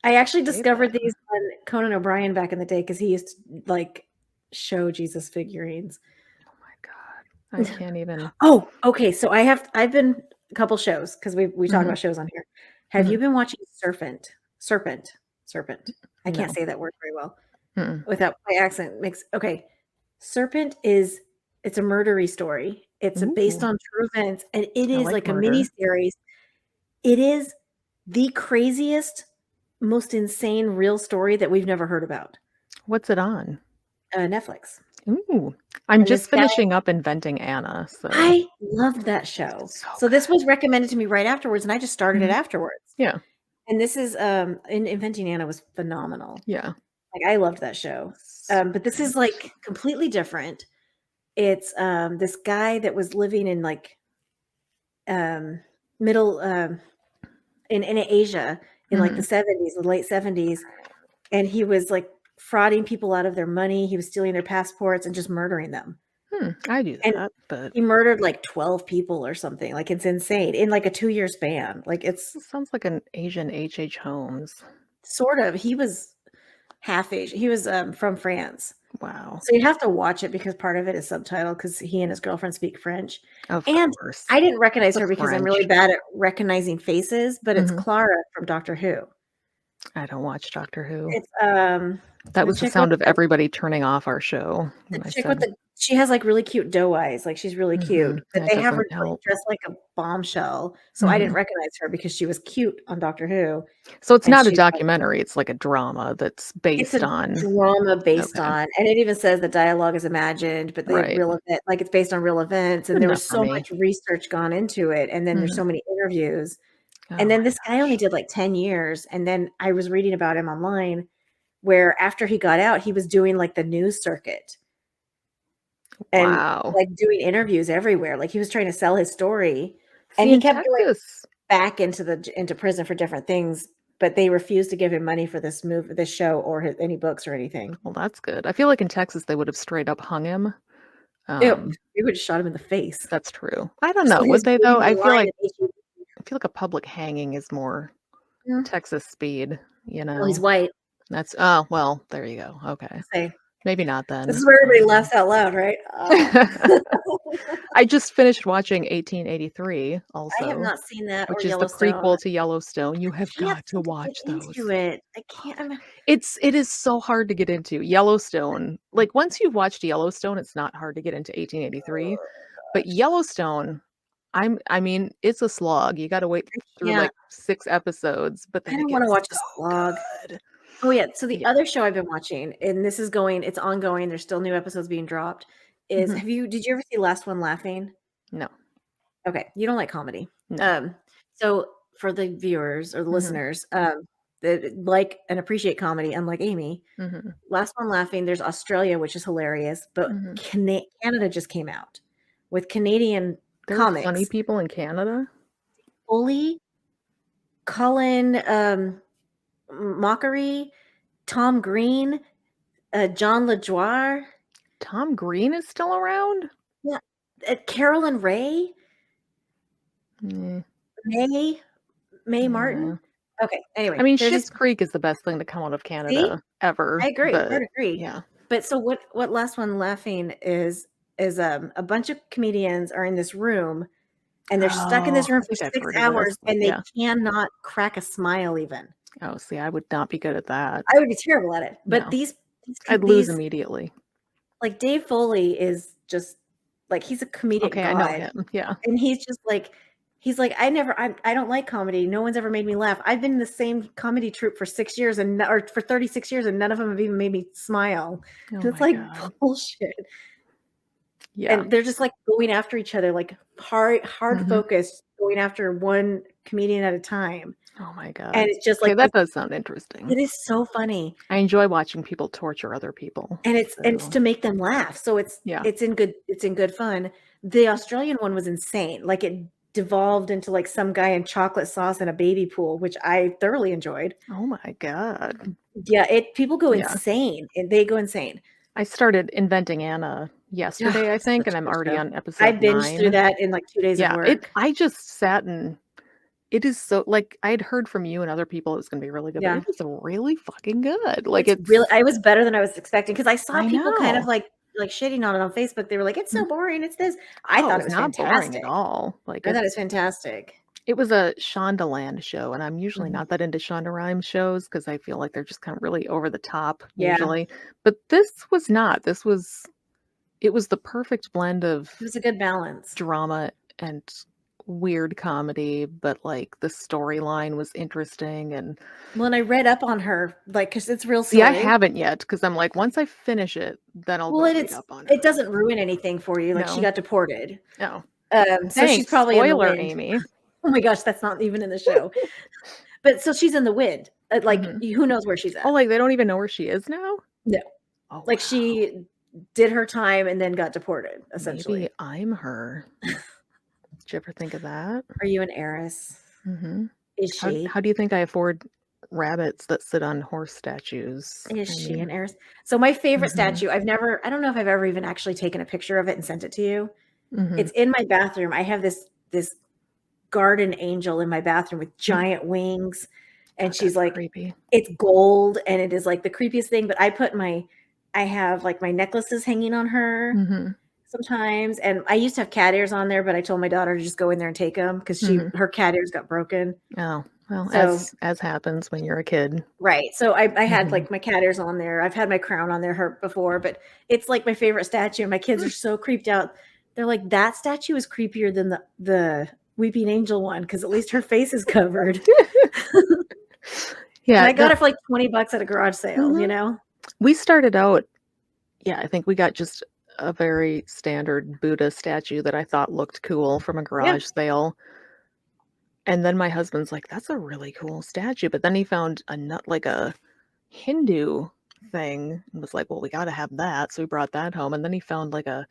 I actually discovered these on Conan O'Brien back in the day, because he used to like show Jesus figurines. Oh my God. I can't even. Oh, okay. So I've been a couple shows, because we talk about shows on here. Have you been watching Serpent? I can't say that word very well without my accent okay. Serpent it's a murdery story. It's based on true events, and it is like a mini series. It is the craziest, most insane real story that we've never heard about. What's it on? Netflix. Ooh, I'm just finishing up Inventing Anna. So I loved that show. So this was recommended to me right afterwards, and I just started it afterwards. Yeah. And this is Inventing Anna was phenomenal. Yeah. Like, I loved that show. But this is like completely different. It's this guy that was living in like middle in Asia in like the 70s, the late 70s, and he was like frauding people out of their money. He was stealing their passports and just murdering them. I do that, but he murdered like 12 people or something. Like, it's insane in like a 2-year span. Like, it sounds like an Asian H.H. Holmes. Sort of. He was half Asian. He was from France. Wow. So you have to watch it, because part of it is subtitled, because he and his girlfriend speak French. Of course. I didn't recognize her because I'm really bad at recognizing faces, but it's Clara from Doctor Who. I don't watch Doctor Who. It's that was the sound of everybody turning off our show. She has like really cute doe eyes. Like, she's really cute. But they have her dressed like a bombshell. So I didn't recognize her because she was cute on Doctor Who. So it's not a documentary. It's like a drama that's based on. Drama based on. And it even says the dialogue is imagined, but the real event, like, it's based on real events. And there was so much research gone into it. And then there's so many interviews. And then this guy only did like 10 years. And then I was reading about him online, where after he got out, he was doing like the news circuit. And like doing interviews everywhere. Like, he was trying to sell his story. And he kept going back into prison for different things. but they refused to give him money for this show, or any books or anything. Well, that's good. I feel like in Texas they would have straight up hung him. Ew, they would have shot him in the face. That's true. I don't know. Would they though? I feel like a public hanging is more Texas speed. You know. Well, he's white. That's well. There you go. Okay. Say. Maybe not then. This is where everybody laughs out loud, right? I just finished watching 1883 also. I have not seen that, which or is the prequel to Yellowstone. You have got to watch those. It. I can't. It is so hard to get into. Yellowstone, like once you've watched Yellowstone, it's not hard to get into 1883. But Yellowstone, I mean, it's a slog. You got to wait through like 6 episodes, but then I don't want to watch a slog. Good. Oh yeah, so the other show I've been watching, and this is it's ongoing, there's still new episodes being dropped, is did you ever see Last One Laughing? No. Okay, you don't like comedy. No. So for the viewers or the listeners, that like and appreciate comedy, unlike Amy, Last One Laughing, there's Australia, which is hilarious, but Canada just came out with Canadian comics. Funny people in Canada? Foley, Colin Mockery, Tom Green, John LeJoire. Tom Green is still around? Yeah. Carolyn Ray. May Martin. Okay. Anyway, I mean, Schitt's Creek is the best thing to come out of Canada ever. I agree. I agree. Yeah. But so what Last One Laughing is a bunch of comedians are in this room, and they're stuck in this room for 6 hours, and they cannot crack a smile even. Oh, see, I would not be good at that. I would be terrible at it. But I'd lose immediately. Like Dave Foley is just like, he's a comedian. Okay, I know him. Yeah. And he's just like, I don't like comedy. No one's ever made me laugh. I've been in the same comedy troupe for 6 years or for 36 years, and none of them have even made me smile. Oh, it's like bullshit. Yeah. And they're just like going after each other, like hard focused, going after one comedian at a time. Oh my God. And it's just like, that does sound interesting. It is so funny. I enjoy watching people torture other people. And it's to make them laugh. So it's in good fun. The Australian one was insane. Like it devolved into like some guy in chocolate sauce in a baby pool, which I thoroughly enjoyed. Oh my God. Yeah, people go insane. They go insane. I started Inventing Anna yesterday, I think, and I'm already on episode 9. I binged through that in like 2 days of work. I just sat and it is so, like, I had heard from you and other people it was going to be really good, but it was really fucking good. Like it's really, I was better than I was expecting, because I saw people kind of like shitting on it on Facebook. They were like, "It's so boring. It's this." I thought it was not fantastic boring at all. Like I thought it was fantastic. It was a Shondaland show, and I'm usually not that into Shonda Rhimes shows because I feel like they're just kind of really over the top usually. But this was not. It was the perfect blend of. It was a good balance. Drama and weird comedy, but like the storyline was interesting. And when I read up on her, like, because it's real story. See, I haven't yet, because I'm like, once I finish it, then I'll read up on it. It doesn't ruin anything for you. Like she got deported. No. So she's probably spoiler, in the wind. Amy. Oh my gosh, that's not even in the show. But so she's in the wind. Like who knows where she's at? Oh, like they don't even know where she is now? No. Oh, like she did her time and then got deported, essentially. Maybe I'm her. Did you ever think of that? Are you an heiress? Is she? How do you think I afford rabbits that sit on horse statues? Is she an heiress? So my favorite statue, I don't know if I've ever even actually taken a picture of it and sent it to you. It's in my bathroom. I have this garden angel in my bathroom with giant wings. And she's like, creepy. It's gold, and it is like the creepiest thing. But I have like my necklaces hanging on her sometimes, and I used to have cat ears on there, but I told my daughter to just go in there and take them because her cat ears got broken. Oh, well, so, as happens when you're a kid, right? So I had like my cat ears on there. I've had my crown on there before, but it's like my favorite statue. And my kids are so creeped out. They're like, that statue is creepier than the Weeping Angel one, because at least her face is covered. Yeah, and I got it for like $20 at a garage sale. You know, we started out. Yeah, I think we got just a very standard Buddha statue that I thought looked cool from a garage sale. And then my husband's like, "That's a really cool statue." But then he found a Hindu thing and was like, "Well, we got to have that." So we brought that home. And then he found like a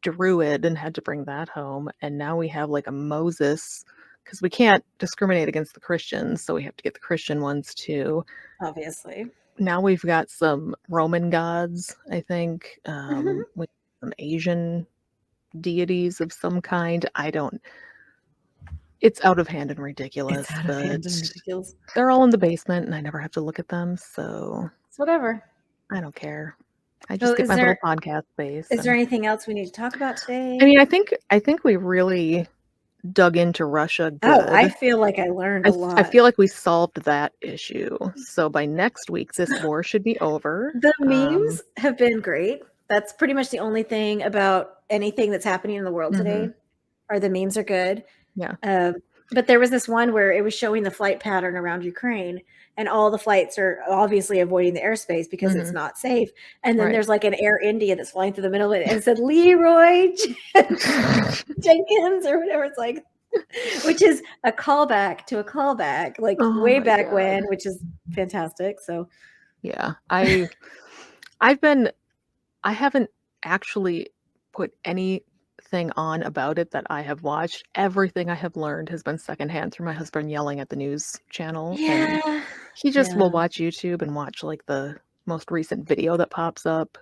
druid and had to bring that home. And now we have like a Moses because we can't discriminate against the Christians, so we have to get the Christian ones too. Obviously. Now we've got some Roman gods, I think, Mhm. with some Asian deities of some kind. It's out of hand and ridiculous, It's out of but hand and ridiculous. they're all in the basement and I never have to look at them, so It's whatever. I don't care. I So just get is my little there podcast space. is there and- anything else we need to talk about today? I mean, I think we really dug into Russia good. Oh, I feel like I learned a lot. I feel like we solved that issue. So by next week, this war should be over. The memes have been great. That's pretty much the only thing about anything that's happening in the world today. Are the memes are good. Yeah. But there was this one where it was showing the flight pattern around Ukraine, and all the flights are obviously avoiding the airspace because it's not safe. And then Right. there's like an Air India that's flying through the middle of it and said Leroy Jenkins or whatever. It's like, which is a callback to a callback, like Oh way my back God. when, which is fantastic. So Yeah. I haven't actually put anything on about it that I have watched. Everything I have learned has been secondhand through my husband yelling at the news channel. And yeah, he just will watch YouTube and watch like the most recent video that pops up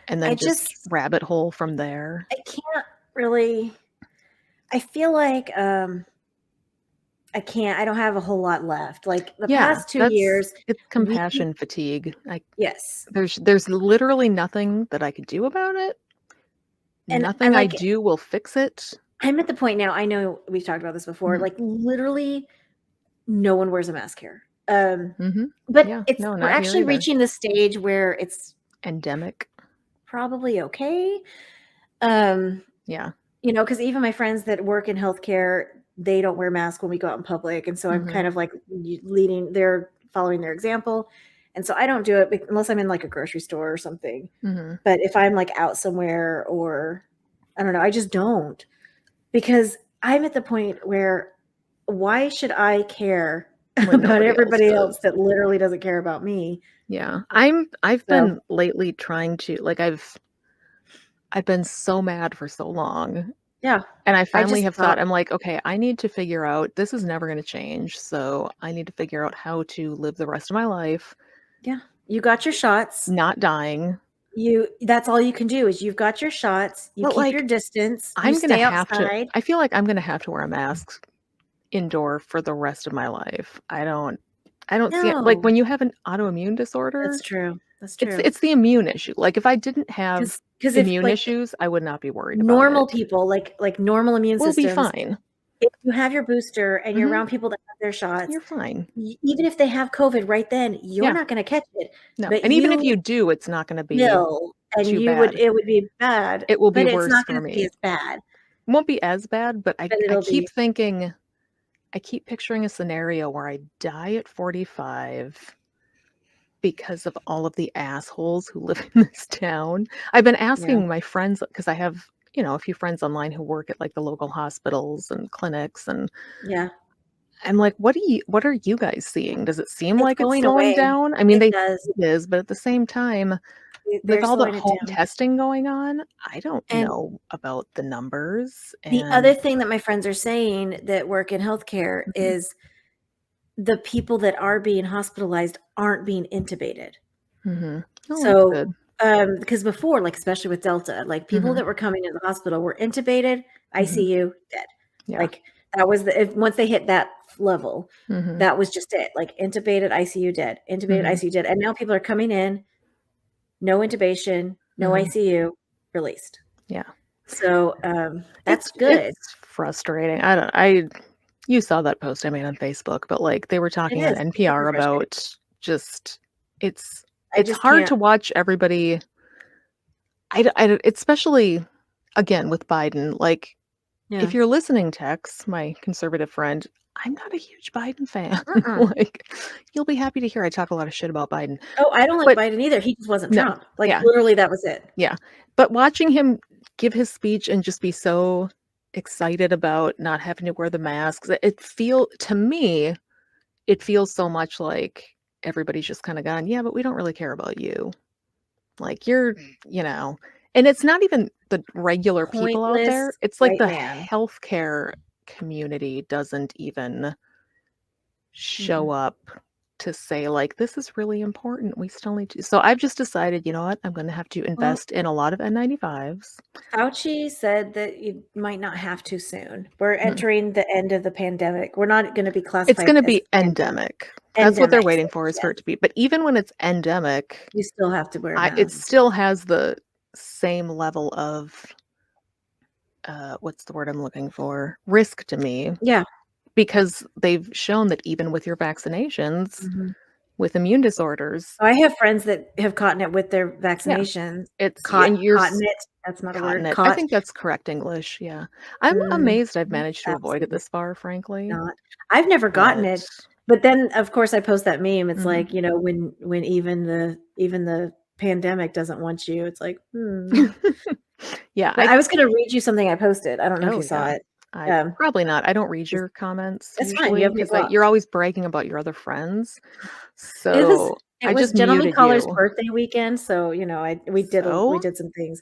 and then I just rabbit hole from there. I can't really. I feel like I don't have a whole lot left. Like the past 2 years, it's compassion fatigue. yes, There's literally nothing that I could do about it. And Nothing I I like- do will fix it. I'm at the point now. I know we've talked about this before. Mhm. Like literally, no one wears a mask here. Mm-hmm. But Yeah, it's no, we're not here actually either. reaching the stage where it's Endemic. probably okay. Yeah. You know, because even my friends that work in healthcare, they don't wear masks when we go out in public, and so I'm Mhm. kind of like they're following their example, and so I don't do it unless I'm in like a grocery store or something. Mm-hmm. But if I'm like out somewhere or I don't know, I just don't, because I'm at the point where why should I care When about nobody else everybody does. else that literally doesn't care about me? Yeah. I've been lately trying to like I've been so mad for so long. Yeah. And I finally just have thought- thought, I'm like, okay, I need to figure out this is never going to change. So I need to figure out how to live the rest of my life Yeah. You got your shots. not dying. That's all you can do is you've got your shots. You But, keep like, your distance. You I'm going to stay have outside. to I feel like I'm going to have to wear a mask indoor for the rest of my life. I don't see it. Like No. when you have an autoimmune disorder, That's true. That's true. it's the immune issue. Like if I didn't have Because immune issues, I would not be worried about normal it. people, like normal immune We'll be systems, fine. if you have your booster and you're Mhm. around people that have their shots, You're fine. even if they have COVID right then, you're Yeah. not going to catch it. No. But And even if you you do, it's not going to be will, and too it would be bad. It will be but worse it's not for going to me. be as bad. It won't be as bad, but I it'll keep be- thinking, I keep picturing a scenario where I die at 45 because of all of the assholes who live in this town. I've been asking my friends, because I have, a few friends online who work at like the local hospitals and clinics, and Yeah. I'm like, what are you guys seeing? Does it seem It's like it's going slowing away. down? I mean, It does. it is, but at the same time, They're with all the slowing it home down. testing going on, I don't And know about the numbers. The And other thing that my friends are saying that work in healthcare Mhm. is the people that are being hospitalized aren't being intubated. Mhm. Oh, So, that's good. because before, like especially with Delta, like people Mhm. that were coming into the hospital were intubated, ICU, dead. Yeah. Like that was once they hit that level, Mhm. that was just it. Like intubated, ICU, dead. Intubated, Mhm. ICU, dead. And now people are coming in, no intubation, no Mhm. ICU, released. Yeah. So that's good. It's frustrating. You saw that post I made on Facebook, but like they were talking on is. It's NPR super frustrating. about just it's I just hard can't- to watch everybody. Especially again with Biden. Like Yeah. if you're listening, Tex, my conservative friend, I'm not a huge Biden fan. Mm-mm. Like you'll be happy to hear I talk a lot of shit about Biden. Oh, I don't like But- Biden either. He just wasn't No. Trump. Like Yeah. literally, that was it. But watching him give his speech and just be so excited about not having to wear the masks, to me, it feels so much like everybody's just kind of gone, yeah, but we don't really care about you. Like you're, and it's not even the regular people out there. Pointless It's like white the man. healthcare community doesn't even show up to say, like, this is really important. We still need to. So I've just decided, you know what? I'm going to have to invest in a lot of N95s. Fauci said that you might not have to soon. We're entering the end of the pandemic. We're not going to be classified. It's going to as be endemic. That's what they're waiting for, is for it to be. But even when it's endemic, you still have to wear a mask. it still has the same level of what's the word I'm looking for? Risk to me. Yeah. Because they've shown that even with your vaccinations, with immune disorders. I have friends that have caught it with their vaccinations. It's caught it. That's not a word. I think that's correct English. Yeah. I'm amazed I've managed to avoid it this far, frankly. I've never gotten it. But then, of course, I post that meme. It's like, you know, when even the pandemic doesn't want you, it's like, Yeah. I was going to read you something I posted. I don't know if you saw it. Probably not. I don't read your comments. That's usually, fine. because you're always bragging about your other friends. So it was Gentleman Caller's birthday weekend. So, you know, we did some things.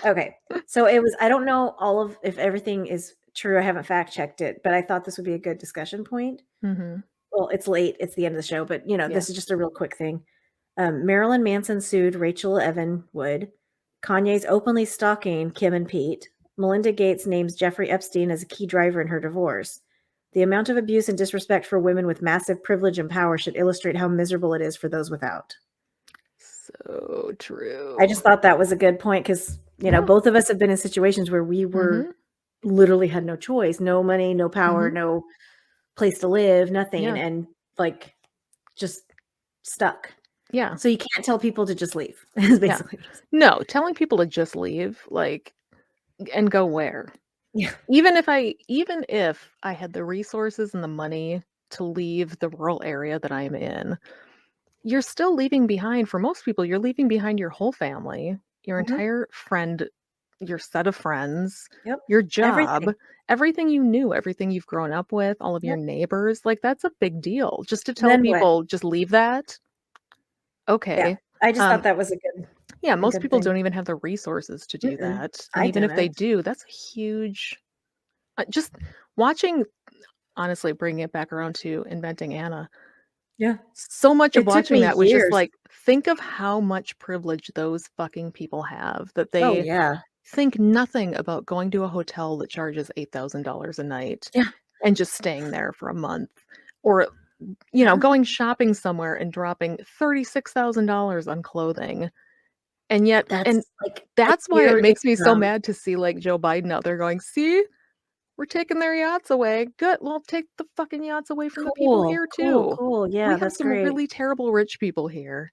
Okay. So it was, I don't know if everything is true. I haven't fact checked it, but I thought this would be a good discussion point. Well, it's late. It's the end of the show, but you know, this is just a real quick thing. Marilyn Manson sued Rachel Evan Wood. Kanye's openly stalking Kim and Pete. Melinda Gates names Jeffrey Epstein as a key driver in her divorce. The amount of abuse and disrespect for women with massive privilege and power should illustrate how miserable it is for those without. So true. I just thought that was a good point because, you know, both of us have been in situations where we were literally had no choice, no money, no power, no place to live, nothing, and like just stuck. Yeah. So you can't tell people to just leave. Basically. No, telling people to just leave, like, and go where? Yeah. Even if I had the resources and the money to leave the rural area that I'm in, you're still leaving behind, for most people, you're leaving behind your whole family, your entire your set of friends, your job, everything you knew, everything you've grown up with, all of your neighbors. Like, that's a big deal. Just to tell people, just leave that. Okay. Yeah. I just thought that was a good. Yeah, most people don't even have the resources to do that. And even if they do, that's a huge. Just watching, honestly, bringing it back around to Inventing Anna. Yeah. So much of watching that was just like, think of how much privilege those fucking people have, that they think nothing about going to a hotel that charges $8,000 a night and just staying there for a month, or, you know, going shopping somewhere and dropping $36,000 on clothing. And yet, that's why it makes me so mad to see, like, Joe Biden out there going, see, we're taking their yachts away. Good. Well, take the fucking yachts away from the people here too. Cool. Yeah, we have some really terrible rich people here.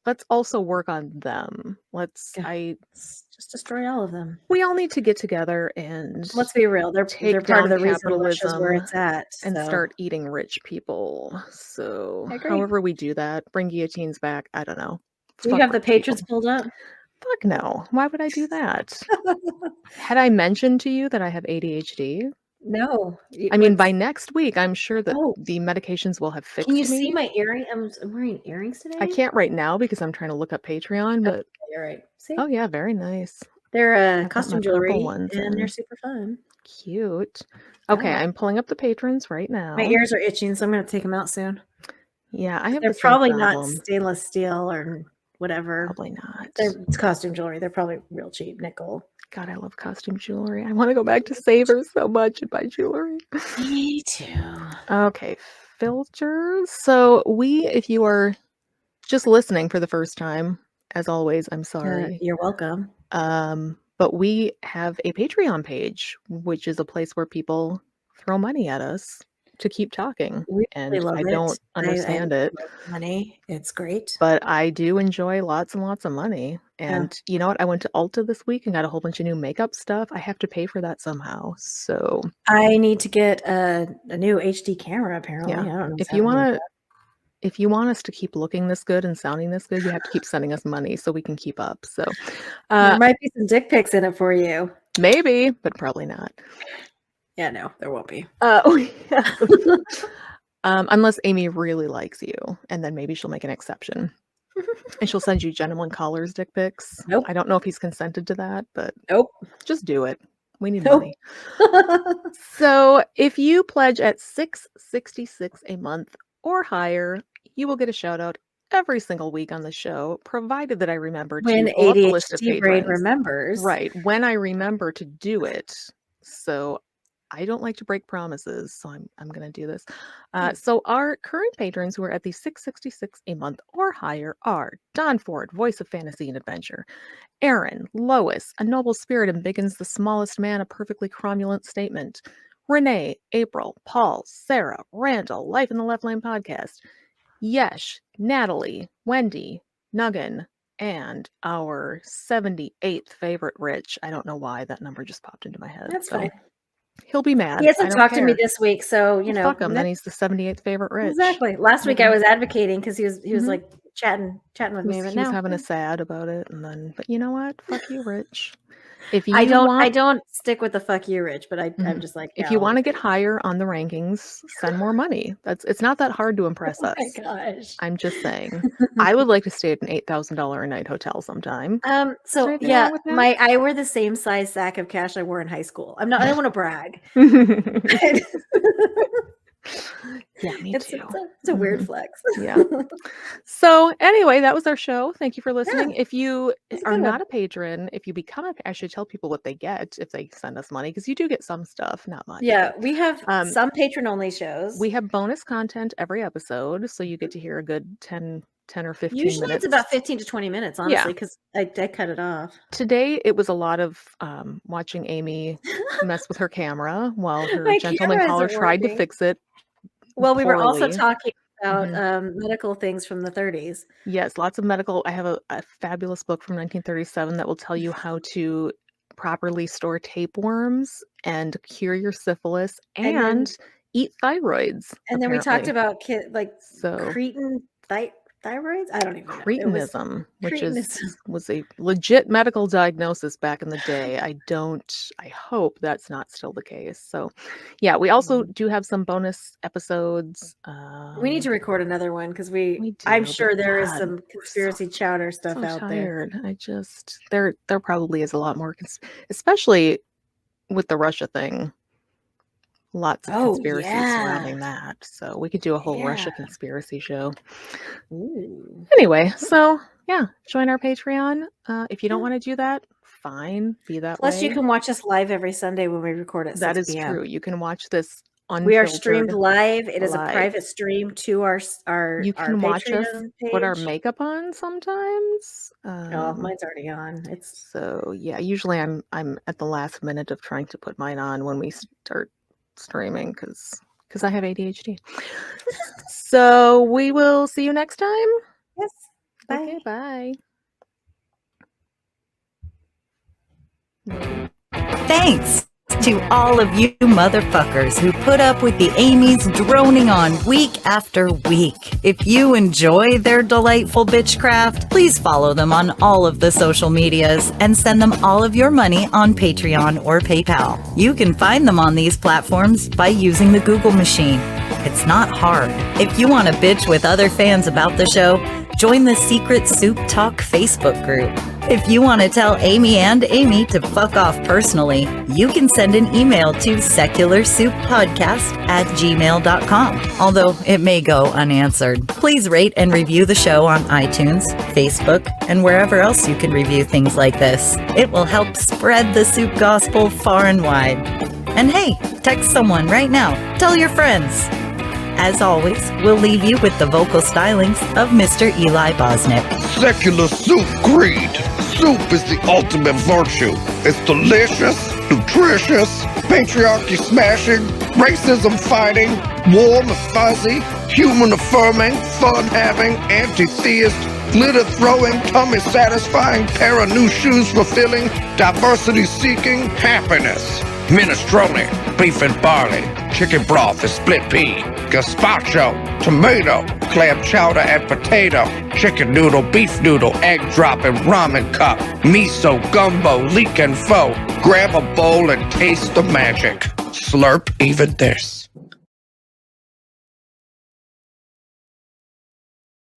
Let's also work on them. Let's just destroy all of them. We all need to get together and let's be real. They're part of the capitalism reason where it's at, and start eating rich people. So however we do that, bring guillotines back. I don't know. Do you have the patrons pulled up? Fuck no. Why would I do that? Had I mentioned to you that I have ADHD? No. I mean, by next week, I'm sure that the medications will have fixed me. Can you see my earring? I'm wearing earrings today. I can't right now because I'm trying to look up Patreon, but you're right. See? Oh yeah, very nice. They're costume jewelry and they're super fun. Cute. Okay, I'm pulling up the patrons right now. My ears are itching, so I'm going to take them out soon. Yeah, I have. They're probably not stainless steel or whatever. Probably not. It's costume jewelry. They're probably real cheap, nickel. God, I love costume jewelry. I want to go back to Savers so much and buy jewelry. Me too. Okay, filters. So if you are just listening for the first time, as always, I'm sorry. You're welcome. But we have a Patreon page, which is a place where people throw money at us to keep talking. I don't understand it. Money, it's great. But I do enjoy lots and lots of money. And you know what? I went to Ulta this week and got a whole bunch of new makeup stuff. I have to pay for that somehow. So I need to get a new HD camera, apparently. Yeah. I don't know if you want us to keep looking this good and sounding this good, you have to keep sending us money so we can keep up. So there might be some dick pics in it for you. Maybe, but probably not. Yeah, no, there won't be. Unless Amy really likes you, and then maybe she'll make an exception. And she'll send you Gentleman Callers dick pics. Nope. I don't know if he's consented to that, but nope. Just do it. We need Nope. money. So if you pledge at $6.66 a month or higher, you will get a shout out every single week on the show, provided that I remember When to pull up the list of ADHD brain patrons. remembers. Right, when I remember to do it. So I don't like to break promises, so I'm going to do this. So our current patrons who are at the $6.66 a month or higher are Don Ford, voice of fantasy and adventure; Aaron, Lois, a noble spirit embiggens the smallest man, a perfectly cromulent statement; Renee, April, Paul, Sarah, Randall, Life in the Left Lane podcast; Yesh, Natalie, Wendy, Nuggin, and our 78th favorite, Rich. I don't know why that number just popped into my head. That's fine. He'll be mad. He hasn't talked to me this week, so you know. Fuck him. Then he's the 78th favorite, Rich. Exactly. Last week I was advocating because he was like chatting with me, but He now was having a sad about it, and then. But you know what? Fuck you, Rich. If you I don't stick with the fuck you, Rich, but I'm just like, if you want to get higher on the rankings, send more money. It's not that hard to impress us. Oh my gosh. I'm just saying. I would like to stay at an $8,000 a night hotel sometime. So yeah, I wear the same size sack of cash I wore in high school. I don't want to brag. Yeah, me too. It's a weird flex. Yeah. So anyway, that was our show. Thank you for listening. If you are not a patron, if you become I should tell people what they get if they send us money, because you do get some stuff, not much. Yeah, we have some patron only shows. We have bonus content every episode, so you get to hear a good 10 or 15 Usually minutes. it's about 15 to 20 minutes, honestly, because I cut it off. Today it was a lot of watching Amy mess with her camera while her gentleman caller tried to fix it. Well, we were also talking about medical things from the 30s. Yes, lots of medical. I have a fabulous book from 1937 that will tell you how to properly store tapeworms and cure your syphilis and eat thyroids. And then we talked about cretin thyroids. I don't even know. Cretinism, which was a legit medical diagnosis back in the day. I hope that's not still the case. So yeah, we also do have some bonus episodes. We need to record another one because I'm sure there is some conspiracy chowder stuff out there. There probably is a lot more, especially with the Russia thing. Lots of conspiracies surrounding that. So we could do a whole Russia conspiracy show. Ooh. Anyway, so yeah, join our Patreon. If you don't want to do that, fine. Be that way. Plus, you can watch us live every Sunday when we record at 6 p.m. That is true. You can watch this unfiltered. We are streamed live. It is a private stream to our You can watch Patreon us page. put our makeup on sometimes. Mine's already on. So yeah, usually I'm at the last minute of trying to put mine on when we start streaming because I have ADHD. So we will see you next time. Yes. Bye. Okay, bye. Thanks to all of you motherfuckers who put up with the Amy's droning on week after week. If you enjoy their delightful bitchcraft, please follow them on all of the social medias and send them all of your money on Patreon or PayPal. You can find them on these platforms by using the Google machine. It's not hard. If you want to bitch with other fans about the show, join the Secret Soup Talk Facebook group. If you want to tell Amy and Amy to fuck off personally, you can send an email to secularsouppodcast@gmail.com, although it may go unanswered. Please rate and review the show on iTunes, Facebook, and wherever else you can review things like this. It will help spread the soup gospel far and wide. And hey, text someone right now. Tell your friends. As always, we'll leave you with the vocal stylings of Mr. Eli Bosnick. Secular soup greed. Soup is the ultimate virtue. It's delicious, nutritious, patriarchy smashing, racism fighting, warm and fuzzy, human affirming, fun having, anti-theist, glitter throwing, tummy satisfying, pair of new shoes fulfilling, diversity seeking, happiness. Minestrone, beef and barley, chicken broth and split pea, gazpacho, tomato, clam chowder and potato, chicken noodle, beef noodle, egg drop and ramen cup, miso, gumbo, leek and pho. Grab a bowl and taste the magic. Slurp even this.